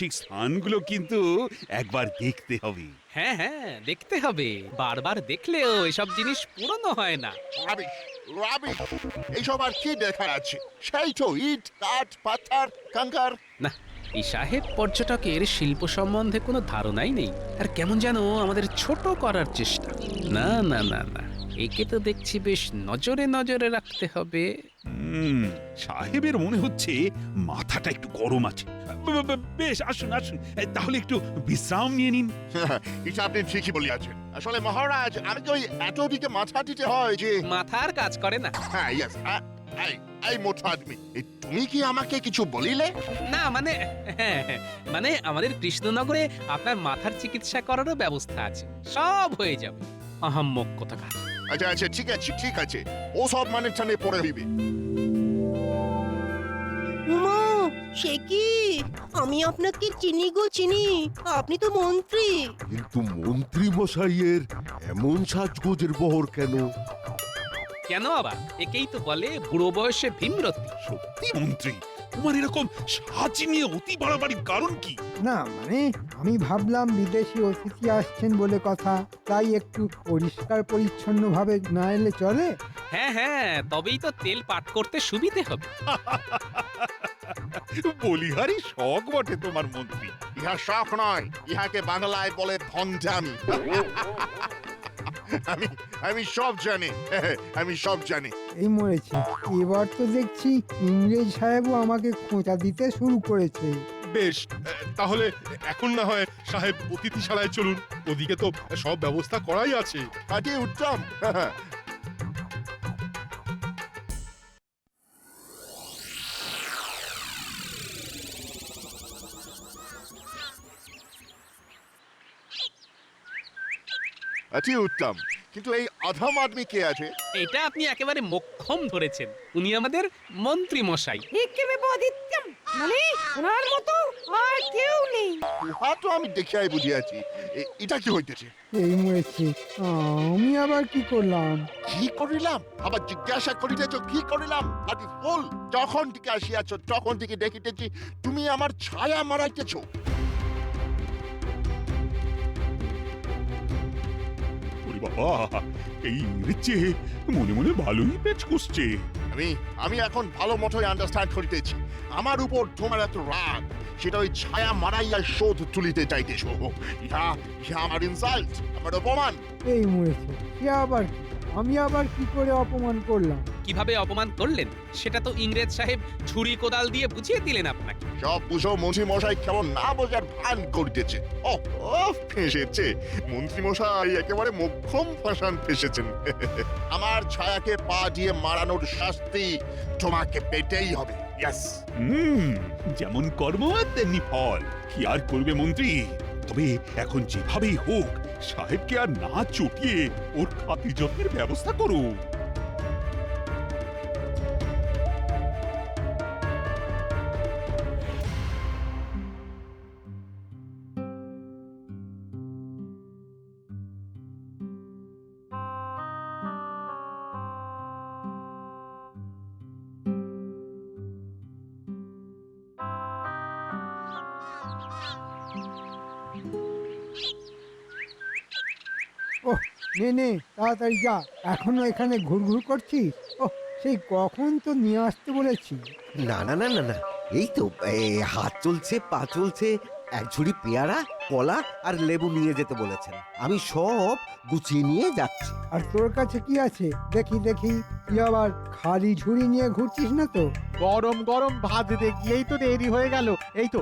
ঠিক স্থানগুলো কিন্তু একবার দেখতে হবে। হ্যাঁ হ্যাঁ, দেখতে হবে। বারবার দেখলেও এসব জিনিস পুরনো হয় না। রাবিশ রাবিশ, এইসব আর কি দেখার আছে? সেই তো ইট কাঠ পাথর কাঙ্কার। না, এই সাহেব পর্যটকের শিল্প সম্বন্ধে কোনো ধারণাই নেই, আর কেমন যেন আমাদের ছোট করার চেষ্টা। না না না না, একে তো দেখছি বেশ নজরে নজরে রাখতে হবে। সাহেবের মনে হচ্ছে মাথাটা একটু গরম আছে। বেশ, আসুন আসুন, তাহলে একটু বিশ্রাম নিয়ে নিন। এটা আপনি ঠিকই বলিয়াছেন। আসলে মহারাজ, আমি তো ওই এত দিকে মাথা দিতে হয় যে। মাথার কাজ করে না। হ্যাঁ, ইয়েস। এই মোটা আদমি, তুমি কি আমাকে কিছু বলিলে? না মানে, হ্যাঁ হ্যাঁ, মানে আমাদের কৃষ্ণনগরে আপনার মাথার চিকিৎসা করারও ব্যবস্থা আছে, সব হয়ে যাবে। আহাম্মক কোথাকার। আচ্ছা আচ্ছা, ঠিক আছে ঠিক আছে, ও সব মানে টানে পড়ে হইবে। উমা, সে কি? আমি আপনাকে চিনি গো চিনি, আপনি তো মন্ত্রী। কিন্তু মন্ত্রী মশাইয়ের এমন সাজগোজের বহর কেন? কেন আবার? একেই তো বলে বুড়ো বয়সে ভীমরতি। সত্যি মন্ত্রী, তোমার এরকম সাজ নিয়ে অতি বাড়াবাড়ির কারণ কি? না মানে আমি ভাবলাম বিদেশি অতিথি আসছেন বলে কথা, তাই একটু পরিষ্কার পরিচ্ছন্ন ভাবে না এলে চলে? হ্যাঁ হ্যাঁ, তবেই তো তেল পাট করতে সুবিধে হবে। বলিহারি শখ বটে তোমার মন্ত্রী। ইহা শখ নয়, ইহাকে বাংলায় বলে ভণ্ডামি। আমি আমি সব জানি, আমি সব জানি। এই মরেছে, এবার তো দেখছি ইংরেজ সাহেবও আমাকে খোঁচা দিতে শুরু করেছে। বেশ, তাহলে এখন না হয় সাহেব অতিথিশালায় চলুন, ওদিকে তো সব ব্যবস্থা করাই আছে। কাটি উত্তম। অতি উত্তম, কিন্তু এই অধম আদমি কে আছে? এটা আপনি একেবারে মোক্ষম ধরেছেন, উনি আমাদের মন্ত্রী মশাই। বিক্রমাদিত্যম, মানে ওনার মতো আর কেউ নেই। উহা তো আমি দেখিয়াই বুঝিয়াছি। এটা কি হইতেছে? এই মরেছে, আমি আবার কি করলাম? কি করিলাম? আবার জিজ্ঞাসা করিতেছ কি করিলাম? আদি ফুল, যখন থেকে আসিয়াছ তখন থেকে দেখিতেছি তুমি আমার ছায়া মারাইতেছ। ওরে বাবা, এই ইংরেজি মনে মনে ভালোই পেচ কষছে। আমি এখন ভালো মতোই আন্ডারস্ট্যান্ড করিতেছি। আমার উপর তোমার এত রাগ, সেটা ওই ছায়া মারাইয়া শোধ তুলিতে চাইতেছ। ইহা ইহা আমার ইনসাল্ট, আমার অপমান। এই মরেছে, সে আবার কি? আমি আবার কি করে অপমান করলাম? কিভাবে অপমান করলেন সেটা তো ইংরেজ সাহেব ছুরি কোদাল দিয়ে বুঝিয়ে দিলেন আপনাকে। সব বুঝো মন্ত্রী মশাই কেমন না বোঝার ভান করিতেছে। ও ও, ফেসেছে মন্ত্রী মশাই, একেবারে মোক্ষম ফাঁসান ফেসেছেন। আমার ছায়াকে পা দিয়ে মারানোর শাস্তি তোমাকে পেতেই হবে। ইয়েস। যেমন কর্ম তেমনি ফল। কি আর করবে মন্ত্রী? তবে এখন যেভাবেই হোক সাহেবকে আর না চটিয়ে ওর খাতির যত্নের ব্যবস্থা করো। ওহ, নে নে তাড়াতাড়ি যা, এখনো এখানে ঘুরঘুর করছিস? ওহ, সেই কখন তো নিয়ে আসতে বলেছি। না না না না না, এই তো হাত চলছে পা চলছে, এক ঝুড়ি পেয়ারা কলা আর লেবু নিয়ে যেতে বলেছেন, আমি সব গুছিয়ে নিয়ে যাচ্ছি। আর তোর কাছে কি আছে দেখি দেখি, তুই আবার খালি ঝুড়ি নিয়ে ঘুরছিস না তো? গরম গরম ভাজতে গিয়েই তো দেরি হয়ে গেল। এই তো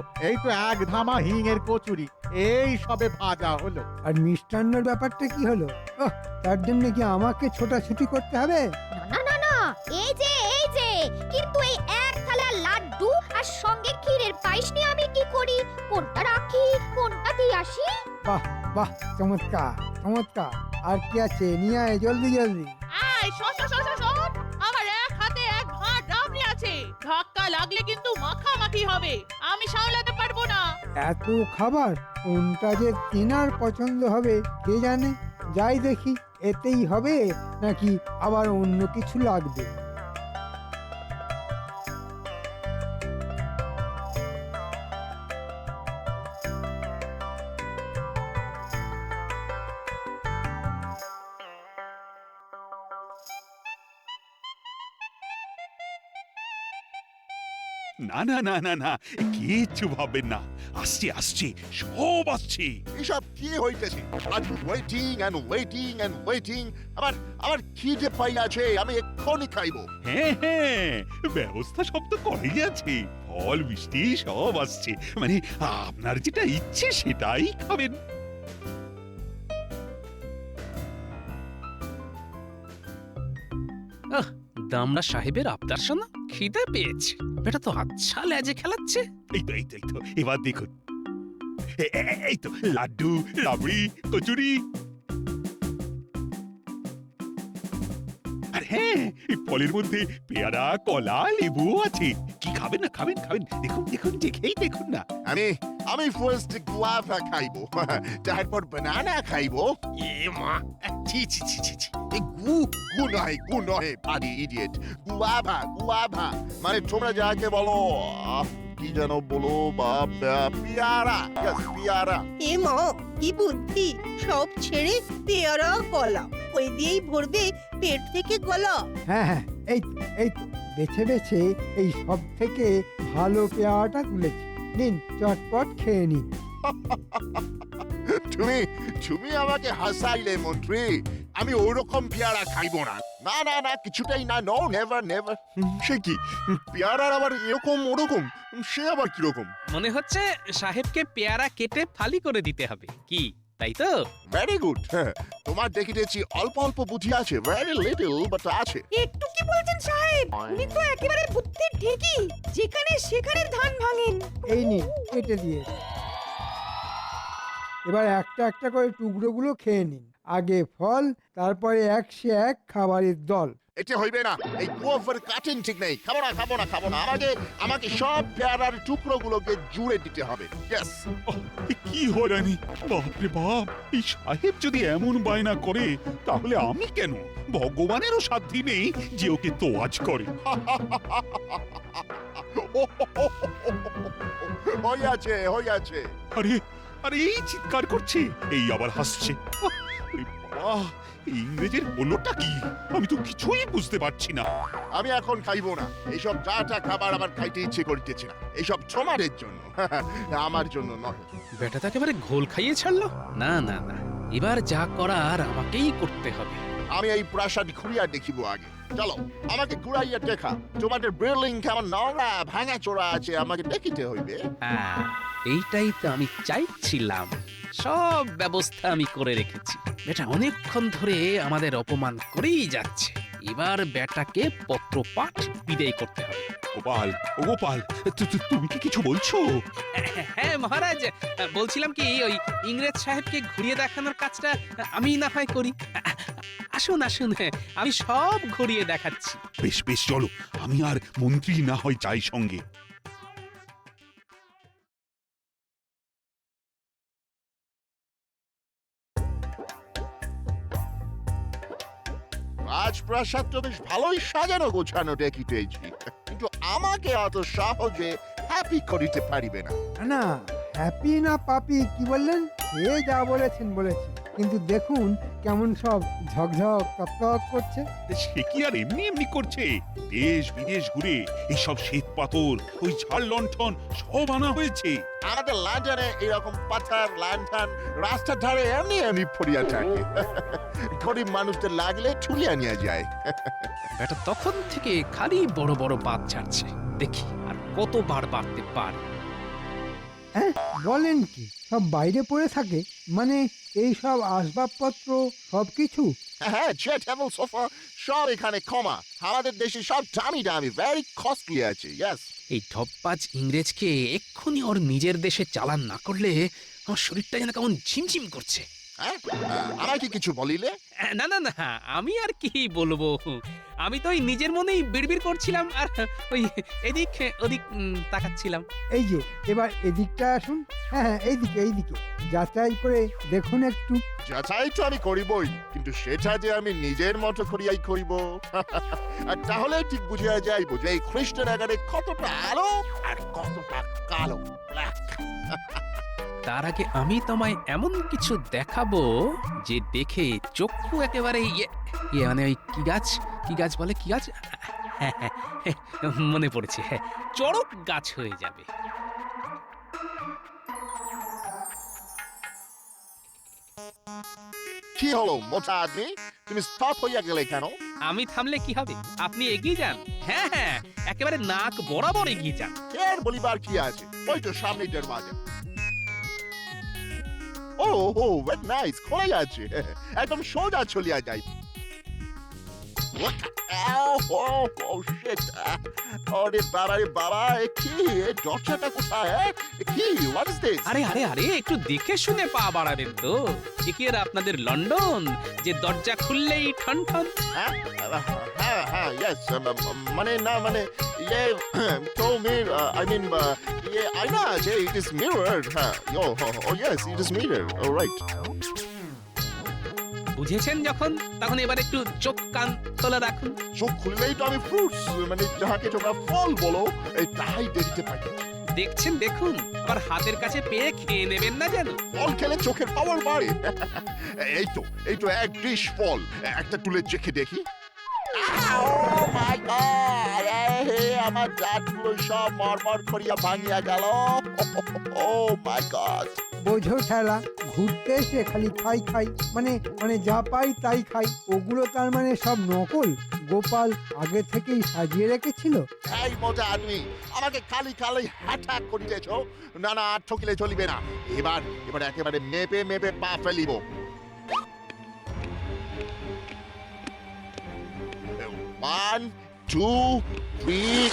এক ধামা হিঙের কচুরি এই সবে ভাজা হলো। আর মিষ্টান্নর ব্যাপারটা কি হলো? ওহ, তার জন্য কি আমাকে ছোটাছুটি করতে হবে? না না না, এই যে কিন্তু এই এক থালা লাড্ডু আর সঙ্গে ক্ষীরের পায়েস নিয়ে আমি কি করি? কোনটা রাখি, কোনটা দিয়ে আসি? বাহ বাহ, চমৎকার চমৎকার। আর কি আছে, নিয়ে আয় জলদি জলদি। আয় শোন, আমার এক হাতে এক ভাঁড় রাবড়ি আছে, ধাক্কা লাগলে কিন্তু মাখামাখি হবে, আমি সামলাতে পারবো না। এত খাবার কোনটা যে তিনার পছন্দ হবে কে জানে। যাই দেখি এতেই হবে নাকি আবার অন্য কিছু লাগবে। না না না না না, কিচ্ছু ভাববেন না, আসছে আসছে, সব আসছে। এসব কি হইতেছে? আজ waiting and waiting and waiting. আমার আমার খিদে পাই আছে, আমি এক্ষুনি খাইবো। হ্যাঁ হ্যাঁ, ব্যবস্থা সব তো করেই আছে, ফল মিষ্টি সব আসছে, মানে আপনার যেটা ইচ্ছে সেটাই খাবেন। দামড়া সাহেবের আবদার শোনা, খিদে পেয়েছে। বেটা তো আচ্ছা লেজে খেলাচ্ছে। এই তো এবার দেখুন, এই তো লাড্ডু, রাবড়ি, কচুরি। আর হ্যাঁ, এই ফলের মধ্যে পেয়ারা, কলা, লেবু আছে। কি খাবেন না, খাবেন খাবেন, দেখুন দেখুন, দেখেই দেখুন না। আমি ফার্স্ট গুয়াভা খাইবো, তারপর বানানা খাইবো। এ মা, ছি ছি ছি ছি ছি, এই গু নয় পারি ইডিয়েট। গুয়াভা মানে তোমরা যাকে বলো, কি যেন বলো, পেয়ারা। পেয়ারা। এ মা, কি বুদ্ধি! সব ছেড়ে পেয়ারা কলা, ওই দিয়েই ভরবে পেট থেকে গলা। হ্যাঁ হ্যাঁ, এই তো বেছে বেছে এই সব থেকে ভালো পেয়ারাটা তুলেছি। নিন, চটপট খেয়ে নিন। তুমি আমাকে হাসাইলে মন্ত্রী। আমি ওরকম পেয়ারা খাইবো না। না না না, কিছুটাই না, নো, নেভার নেভার। সে কি পেয়ারার আবার এরকম ওরকম, সে আবার কিরকম? মনে হচ্ছে সাহেবকে পেয়ারা কেটে ফালি করে দিতে হবে, কি তাই তো? Very good. তোমার দেখিতেছি অল্প অল্প বুদ্ধি আছে, ভেরি লিটল বাট আছে। একটু কি বলছেন সাহেব? উনি তো একেবারে বুদ্ধির ঢেকি, যেখানে সেখানে ধান ভাঙেন। এই নিন, কেটে দিয়ে। এবার একটা একটা করে টুকরোগুলো খেয়ে নিন। আগে ফল, তারপরে একশে এক খাবারের দল। এটা হইবে না, এই গুয়াভার কাটিং ঠিক নেই। খাবো না। আমাকে সব পেয়ারার টুকরোগুলোকে জুড়ে দিতে হবে। ইয়েস। কি হয়রানি, বাপরে বাপ! এই সাহেব যদি এমন বায়না করে, তাহলে আমি কেন? ভগবানেরও সাধ্যি নেই যে ওকে তোয়াজ করে। হইয়াছে। আরে আরে, এই চিৎকার করছে, এই আবার হাসছে। আরে বাবা, এই ইংরেজের হলোটা কি? আমি তো কিছুই বুঝতে পারছি না। আমি এখন খাইবো না। এইসব যা খাবার আমার খাইতে ইচ্ছে করিতেছে না। এইসব তোমাদের জন্য, আমার জন্য নয়। বেটা তাকে এবারে ঘোল খাইয়ে ছাড়লো। না না না, এবার যা করার আমাকেই করতে হবে। আমি এই প্রাসাদ ঘুরিয়া দেখিব আগে। চলো, আমাকে ঘুরাইয়া দেখা। তোমাদের বিল্ডিং কেমন নোংরা ভাঙা চোরা আছে, আমাকে দেখিতে হইবে। হ্যাঁ, এইটাই তো আমি চাইছিলাম। সব ব্যবস্থা আমি করে রেখেছি। বেটা অনেকক্ষণ ধরে আমাদের অপমান করেই যাচ্ছে। এবার বেটাকে পত্রপাঠ বিদায় করতে হবে। গোপাল, তুমি কি কিছু বলছো? হ্যাঁ মহারাজ, বলছিলাম কি, ওই ইংরেজ সাহেবকে ঘুরিয়ে দেখানোর কাজটা আমি না হয় করি। আসুন, আমি সব ঘুরিয়ে দেখাচ্ছি। বেশ চলো, আমি আর মন্ত্রী না হয় যাই সঙ্গে। রাজপ্রাসাদ তো বেশ ভালোই সাজানো গোছানো দেখিতেছি, কিন্তু আমাকে অত সহজে হ্যাপি করিতে পারিবে না। না, হ্যাপি না পাপি কি বললেন? সে যা বলেছেন, কিন্তু দেখুন কেমন সব ঝকঝক তকতক করছে। সে কি আর এমনি করছে? দেশ বিদেশ ঘুরে এইসব শ্বেত পাথর, ওই ঝাড় লণ্ঠন সব আনা হয়েছে। আমাদের লন্ডনে এরকম পাথর লণ্ঠন রাস্তার ধারে এমনি পড়িয়া থাকে। গরিব মানুষদের লাগলে ছুলিয়া নিয়ে যায়। বেটা তখন থেকে খালি বড় বড় বাদ ছাড়ছে। দেখি আর কতবার বাড়তে পারে। হ্যাঁ, বলেন কি? সব বাইরে পড়ে থাকে? মানে এই সব আসবাবপত্র সবকিছু? হ্যাঁ, চেয়ার টেবিল সোফা সব এখানে কমা। আমাদের দেশে সব দামি ভেরি কস্টলি আছে। ইয়েস। এই ঢপবাজ ইংরেজকে এক্ষুনি ওর নিজের দেশে চালান না করলে আমার শরীরটা যেন কেমন ঝিমঝিম করছে। আমাকে কিছু বলিলে? না, আমি আর কি বলবো? আমি তো ওই নিজের মনেই বিড়বিড় করছিলাম, আর ওই এদিক ওদিক তাকাচ্ছিলাম। এই যে, এবার এদিকটা আসুন। হ্যাঁ, এইদিকে যাচাই করে দেখুন একটু। যাচাই তো আমি করিবই, কিন্তু সেটা যে আমি নিজের মতো করিয়াই করিব। আর তাহলে ঠিক বুঝিয়া যাইব যে এই খ্রিস্টান আগারে কতটা আলো আর কতটা কালো, ব্ল্যাক। তার আগে আমি তোমায় এমন কিছু দেখাবো যে দেখে চক্ষু একেবারে মানে ওই কি গাছ বলে, কি গাছ? মনে পড়েছে, হ্যাঁ, চড়ক গাছ হয়ে যাবে। কি হলো মোটা আদমি, তুমি স্টপ হইয়া গেলে কেন? আমি থামলে কি হবে, আপনি এগিয়ে যান। হ্যাঁ হ্যাঁ, একেবারে নাক বরাবর এগিয়ে যান। এর বলিবার কি আছে, ওই তো সামনেই দরজা। ও ও ভেরি নাইস, খোলাই আছে, একদম সোজা চলিয়া যাই। আরে বাবা রে বাবা, কি দরজাটা কোথায়? কি হোয়াট ইজ দিস? আরে আরে আরে, একটু দেখে শুনে পা বাড়াবেন তো। এ কি আর আপনাদের লন্ডন যে দরজা খুললেই ঠন ঠন? হ্যাঁ হ্যাঁ হ্যাঁ, ইয়েস, মানে না মানে ইয়ে তো মির আই মিন ইয়ে আয়না আছে, ইট ইজ মিরর। হ্যাঁ, ও yes, it is mirror, right. বুঝেছেন যখন, তখন এবার একটু চোখ কান খোলা রাখুন। চোখ খুললেই তো আমি ফ্রুটস, মানে যাহাকে তোমরা ফল বলো, তাই দেখতে পাই। দেখছেন দেখুন, আবার হাতের কাছে পেয়ে খেয়ে নেবেন না যেন। ফল খেলে চোখের পাওয়ার বাড়ে। এই তো এক ডিশ ফল, একটা তুলে চেখে দেখি। Oh my God! আমার দাঁতগুলো সব মরমর করিয়া ভাঙিয়া গেল। Oh my God! বোঝো ঠেলা, ঘুরতে এসে খালি খাই খাই, মানে মানে যা পাই তাই খাই। ওগুলো তার মানে সব নকল? গোপাল আগে থেকেই সাজিয়ে রেখেছিল? এই মোটা আদমি, আমাকে খালি খালি হাঁটা করিতেছ। না না, আর ঠকিলে চলিবে না। এবার একেবারে মেপে মেপে পা ফেলিব। 1 2 3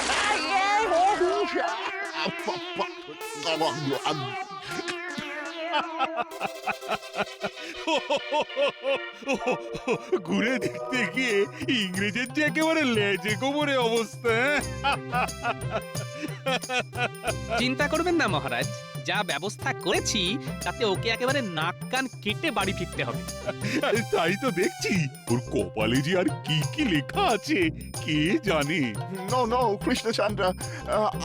ঘুরে দেখতে গিয়ে ইংরেজের যে একেবারে লেজে গোবরে অবস্থা। চিন্তা করবেন না মহারাজ, যা ব্যবস্থা করেছি তাতে ওকে একেবারে নাক কান কেটে বাড়ি ফিরতে হবে। আরে তাই তো দেখছি, ওর কপালে যে আর কি কি লেখা আছে কে জানে। নো নো কৃষ্ণচন্দ্র,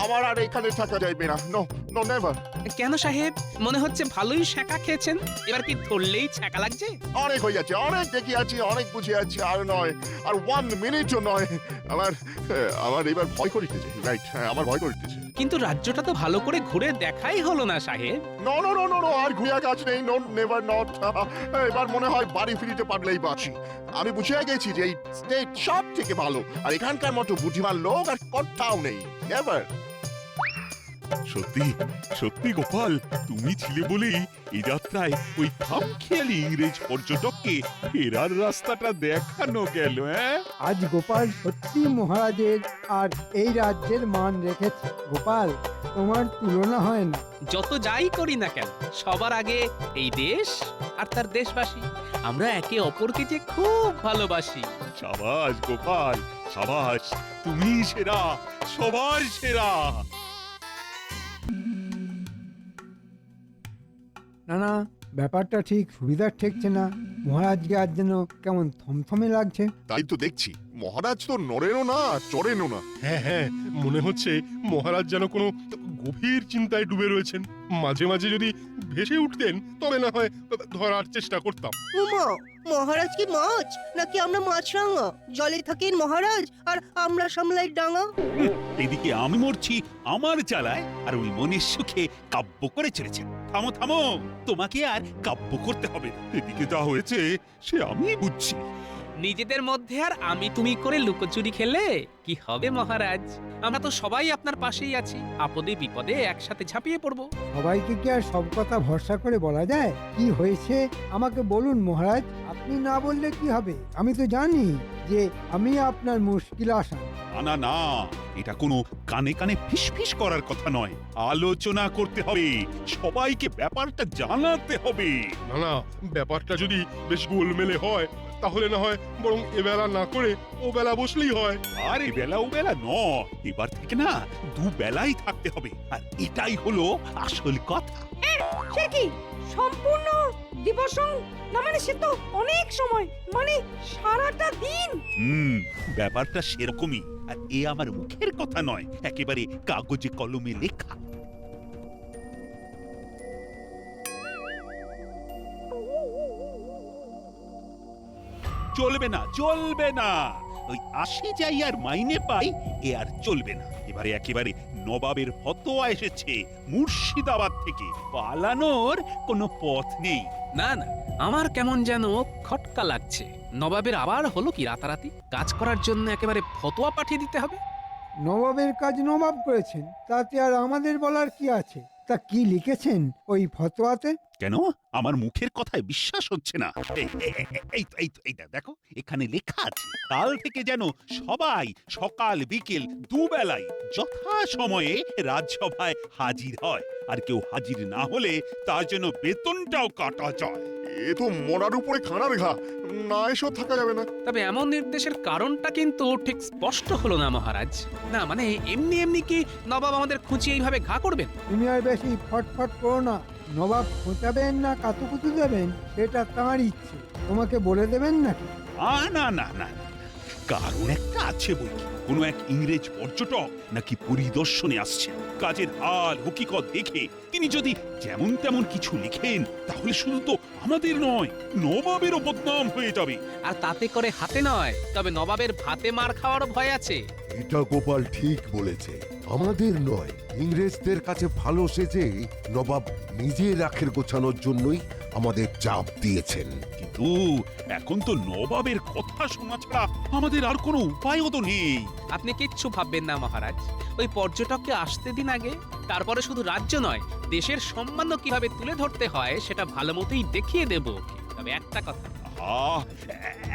আমার আর এখানে থাকা যাইবে না। No no never. কেন সাহেব, মনে হচ্ছে ভালোই শেখা খেয়েছেন, এবার কি ধরলেই ছ্যাঁকা লাগছে? অনেক হয়ে যাচ্ছে, অনেক দেখিয়াছি, অনেক বুঝিয়াছি, আর নয়, আর 1 মিনিটও নয়। আমার এবার ভয় করিতেছে। রাইট, আমার ভয় করিতেছে। কিন্তু রাজ্যটা তো ভালো করে ঘুরে দেখাই হলো না সাহেব। No no no no no, আর ঘুরিয়া কাজ নেই। No never not. এবার মনে হয় বাড়ি ফিরিতে পারলেই বাঁচি। আমি বুঝিয়া গেছি যে এই স্টেট সব থেকে ভালো, আর এখানকার মতো বুদ্ধিমান লোক আর কোথাও নেই। নেভার। সত্যি সত্যি গোপাল, তুমি ছিলে বলেই এই যাত্রায় ওই খামখেয়ালি ইংরেজ পর্যটককে ফেরার রাস্তাটা দেখানো গেল। আজ গোপাল সত্যি মহারাজের আর এই রাজ্যের মান রেখেছে। গোপাল, তোমার তুলনা হয় না। যত যাই করি না কেন, সবার আগে এই দেশ আর তার দেশবাসী, আমরা একে অপরকে যে খুব ভালোবাসি। সাবাস গোপাল, সাবাস, তুমি সেরা, সবার সেরা। না না, ব্যাপারটা ঠিক সুবিধার ঠেকছে না। মহারাজকে আজ যেন কেমন থমথমে লাগছে। তাই তো দেখছি, মহারাজ তো নড়েনও না, চড়েনও না। হ্যাঁ হ্যাঁ, মনে হচ্ছে মহারাজ যেন কোনো গভীর চিন্তায় ডুবে রয়েছেন। মাঝে মাঝে যদি ভেসে উঠতেন তবে না হয় ধরার চেষ্টা করতাম। উমা, মহারাজ কি মাছ নাকি আমরা মাছরাঙা? জলে থাকেন মহারাজ আর আমরা সামলাই ডাঙা। এদিকে আমি মরছি আমার জ্বালায়, আর ওই মনের সুখে কাব্য করে চলেছে। থামো থামো, তোমাকে আর কাব্য করতে হবে না। এদিকে যা হয়েছে সে আমি বুঝছি। নিজেদের মধ্যে আর আমি তুমি করে লুকোচুরি খেলে কি হবে মহারাজ? আমরা তো সবাই আপনার পাশেই আছি, আপদে বিপদে একসাথে ঝাঁপিয়ে পড়বো। সবাইকে কি আর সব কথা ভরসা করে বলা যায়? কি হয়েছে আমাকে বলুন মহারাজ। আপনি না বললে কি হবে? আমি তো জানি যে আমি আপনার মুশকিল আসান। না না, এটা কোনো কানে কানে ফিসফিস করার কথা নয়, আলোচনা করতে হবে, সবাইকে ব্যাপারটা জানাতে হবে। না না, ব্যাপারটা যদি বেশ গোলমেলে হয় তাহলে না হয় বরং এবেলা না করে ও বেলা বসলেই হয়। আর এ বেলা ও বেলা নয়, এবার থেকে না দুবেলাই থাকতে হবে, আর এটাই হলো আসল কথা। সে কি সম্পূর্ণ দিবস? না মানে সে তো অনেক সময়, মানে সারাটা দিন। ব্যাপারটা সেরকমই, আর এ আমার মুখের কথা নয়, একেবারে কাগজে কলমে লেখা। চলবে না, চলবে না, ওই আসি যাই আর মাইনে পাই এ আর চলবে না। এবারে একেবারে নবাবের ফতোয়া এসেছে মুর্শিদাবাদ থেকে, পালানোর কোনো পথ নেই। না না, আমার কেমন যেন খটকা লাগছে। নবাবের আবার হলো কি রাতারাতি? কাজ করার জন্য একেবারে ফতোয়া পাঠিয়ে দিতে হবে? নবাবের কাজ নবাব করেছেন, তাতে আর আমাদের বলার কি আছে? তা কি লিখেছেন ওই ফতোয়াতে? কেন আমার মুখের কথায় বিশ্বাস হচ্ছে না? এইটা দেখো, এখানে লেখা আছে কাল থেকে যেন সবাই সকাল বিকেল দুবেলায় যথা সময়ে রাজসভায় হাজির হয়, আর কেউ হাজির না হলে তার জন্য বেতনটাও কাটা যায়। এ তো মরার উপরে খানার ঘা, না এসব থাকা যাবে না। তবে এমন নির্দেশের কারণটা কিন্তু ঠিক স্পষ্ট হলো না মহারাজ। না মানে এমনি এমনি কি নবাব আমাদের খুঁচিয়ে এইভাবে ঘা করবেন? তুমি আর বেশি ফটফট করো না। নবাব খোঁচাবেন না কাতুকুতু দেবেন সেটা তাঁর ইচ্ছে, তোমাকে বলে দেবেন নাকি? না না না না, কারণ একটা আছে বই। কোনো এক ইংরেজ পর্যটক নাকি পরিদর্শনে আসছেন। কাজের হাল হকিকত দেখে তিনি যদি যেমন তেমন কিছু লিখেন, তাহলে শুধু তো আমাদের নয়, নবাবেরও বদনাম হয়ে যাবে। আর তাতে করে হাতে নয়, তবে নবাবের ভাতে মার খাওয়ারও ভয় আছে। এটা গোপাল ঠিক বলেছে, আমাদের নয়, ইংরেজদের কাছে ভালো সেজে নবাব নিজের আখের গোছানোর জন্যই আমাদের চাপ দিয়েছেন। কিন্তু এখন তো নবাবের কথা শোনা ছাড়া আমাদের আর কোনো উপায়ও তো নেই। আপনি কিচ্ছু ভাববেন না মহারাজ, ওই পর্যটককে আসতে দিন আগে, তারপরে শুধু রাজ্য নয়, দেশের সম্মানও কিভাবে তুলে ধরতে হয় সেটা ভালো মতোই দেখিয়ে দেব। তবে একটা কথা,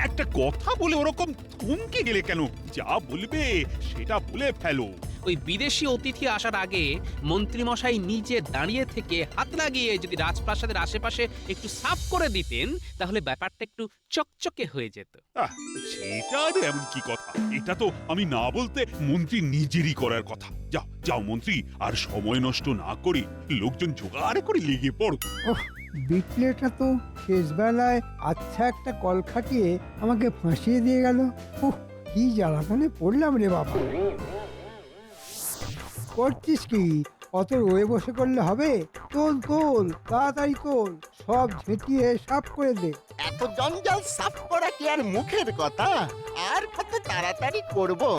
একটা কথা বলে ওরকম থমকে গেলে কেন? যা বলবে সেটা বলে ফেলো। ওই বিদেশি অতিথি আসার আগে মন্ত্রীমশাই নিজে দাঁড়িয়ে থেকে হাত লাগিয়ে যদি রাজপ্রাসাদের আশেপাশে একটু সাফ করে দিতেন, তাহলে ব্যাপারটা একটু চকচকে হয়ে যেত। সেটা আর এমন কি কথা? এটা তো আমি না বলতে মন্ত্রী নিজেরই করার কথা। যাও যাও মন্ত্রী, আর সময় নষ্ট না করে লোকজন জোগাড় করে লেগে পড়ো। বিটলেটা তো শেষ বেলায় আচ্ছা একটা কল খাটিয়ে আমাকে ফাঁসিয়ে দিয়ে গেল। কি জ্বালাতনে পড়লাম রে বাবা। করছিস কি? অত রয়ে বসে করলে হবে? তোল তোল, তাড়াতাড়ি তোল, সব ঝেঁটিয়ে সাফ করে দে। এত জঞ্জাল সাফ করা কি আর মুখের কথা? আর কত তাড়াতাড়ি করবো?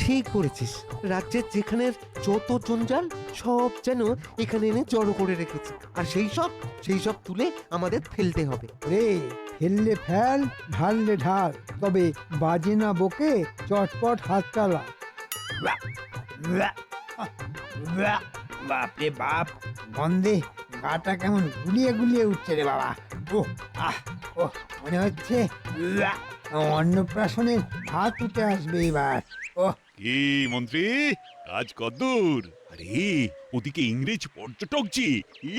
ঠিক করেছিস, রাজ্যের যেখানে যত জঞ্জাল সব যেন এখানে এনে জড়ো করে রেখেছে, আর সেই সব তুলে আমাদের ফেলতে হবে। রে ফেললে ফেল, ঢাললে ঢাল, তবে বাজে না বকে চটপট হাত চালা। বাপরে বাপ, গন্ধে গাটা কেমন গুলিয়ে গুলিয়ে উঠছে রে বাবা। মনে হচ্ছে অন্নপ্রাশনের ভাত উঠে আসবে এবার। কি মন্ত্রী, কাজ কদ্দূর? আরে ওদিকে ইংরেজ পর্যটক যে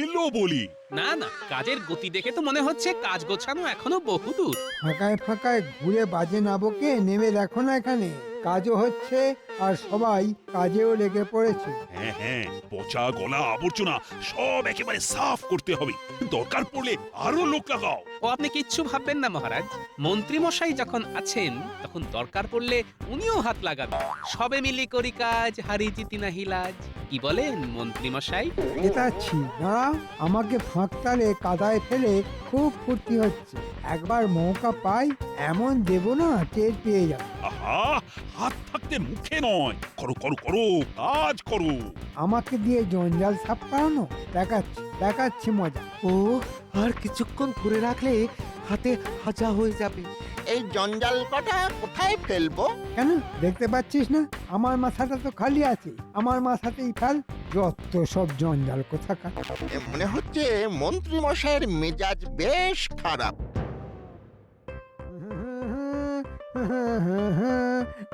এলো বলি। না না, কাজের গতি দেখে তো মনে হচ্ছে কাজ গোছানো এখনো বহুদূর। ফাঁকায় ফাঁকায় ঘুরে বাজে না বকে নেমে দেখো না, এখানে কাজও হচ্ছে আর সবাই কাজেও লেগে পড়েছে। হ্যাঁ, পচা গলা আবর্জনা সব একেবারে সাফ করতে হবে। দরকার পড়লে আরো লোক লাগাও। ও আপনি কিচ্ছু ভাববেন না মহারাজ, মন্ত্রী মশাই যখন আছেন তখন দরকার পড়লে উনিও হাত লাগাবেন। সবে মিলে করি কাজ, হারি জিতি না হিলাজ। কি বলেন মন্ত্রী মশাই? নেতাচ্ছি না, আমাকে ফাঁকতালে কাদায় ফেলে খুব ফুর্তি হচ্ছে। একবার মৌকা পাই এমন দেব না, টের পেয়ে যাবে। আহা, হাত থাকতে মুখে নয়, করো করো করো, কাজ করো। আমাকে দিয়ে জঞ্জাল সাফ করানো? দেখাচ্ছি মজা। ও আর কিছুক্ষণ ধরে রাখলে হাতে হাজা হয়ে যাবে। এই জঞ্জাল কটা কোথায় ফেলবো? কেন দেখতে পাচ্ছিস না আমার মাথাটা তো খালি আছে? আমার মাথাতেই ফেল, যত সব জঞ্জাল কোথাকার। মনে হচ্ছে মন্ত্রী মশাইয়ের মেজাজ বেশ খারাপ।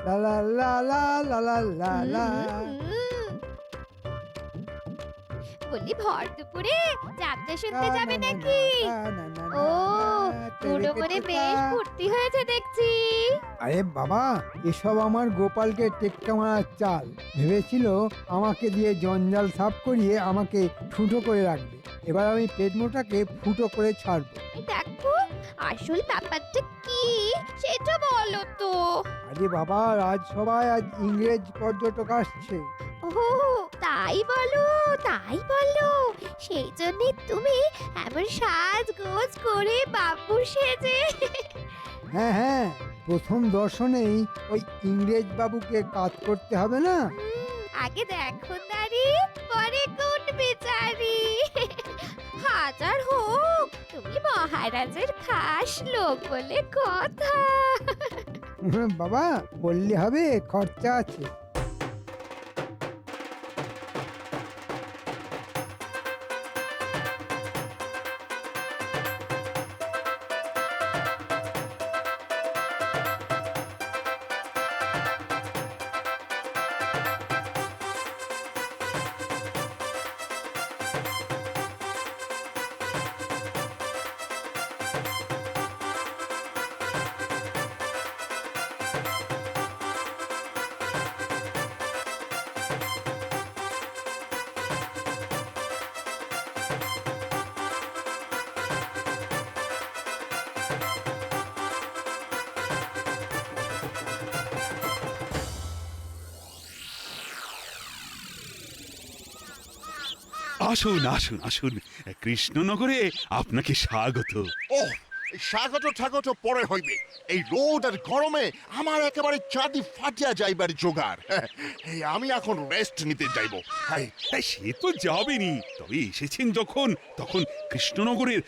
লা লা লা লা লা লা লা লা। বলি ভর দুপুরে যাত্রা শুনতে যাবে নাকি? ও বুড়ো মনে বেশ ফুর্তি হয়েছে দেখছি। আরে বাবা, এসব আমার গোপালকে টেক্কা মারার চাল। ভেবেছিল আমাকে দিয়ে জঞ্জাল সাফ করিয়ে আমাকে ফুটো করে রাখবে। এবার আমি পেটমোটাকে ফুটো করে ছাড়বো। দেখো আসল ব্যাপারটা কি সেটা বলো তো। আরে বাবা, রাজসভায় আজ ইংরেজ পর্যটক আসছে। ও তাই বলো, তাই বলো। সেই জন্যই তুমি এমন সাজগোজ করে বাবু সেজে। হ্যাঁ, প্রথম দর্শনেই ওই ইংরেজ বাবুকে কাজ করতে হবে না? আগে দেখো তারি, পরে কোন বিচারি। হাজার হোক, তুমি মহারাজের খাস লোক বলে কথা। বাবা বললে হবে, খরচা আছে। আসুন আসুন আসুন, কৃষ্ণনগরে আপনাকে স্বাগত। ও স্বাগত ঠাগত পরে হইবে, এই রোদ আর গরমে আমার একেবারে চাঁদি ফাটিয়া যাইবার জোগাড়। এই আমি এখন রেস্ট নিতে যাইব। সে তো যাবেনি, তবে এসেছেন যখন তখন কৃষ্ণনগরের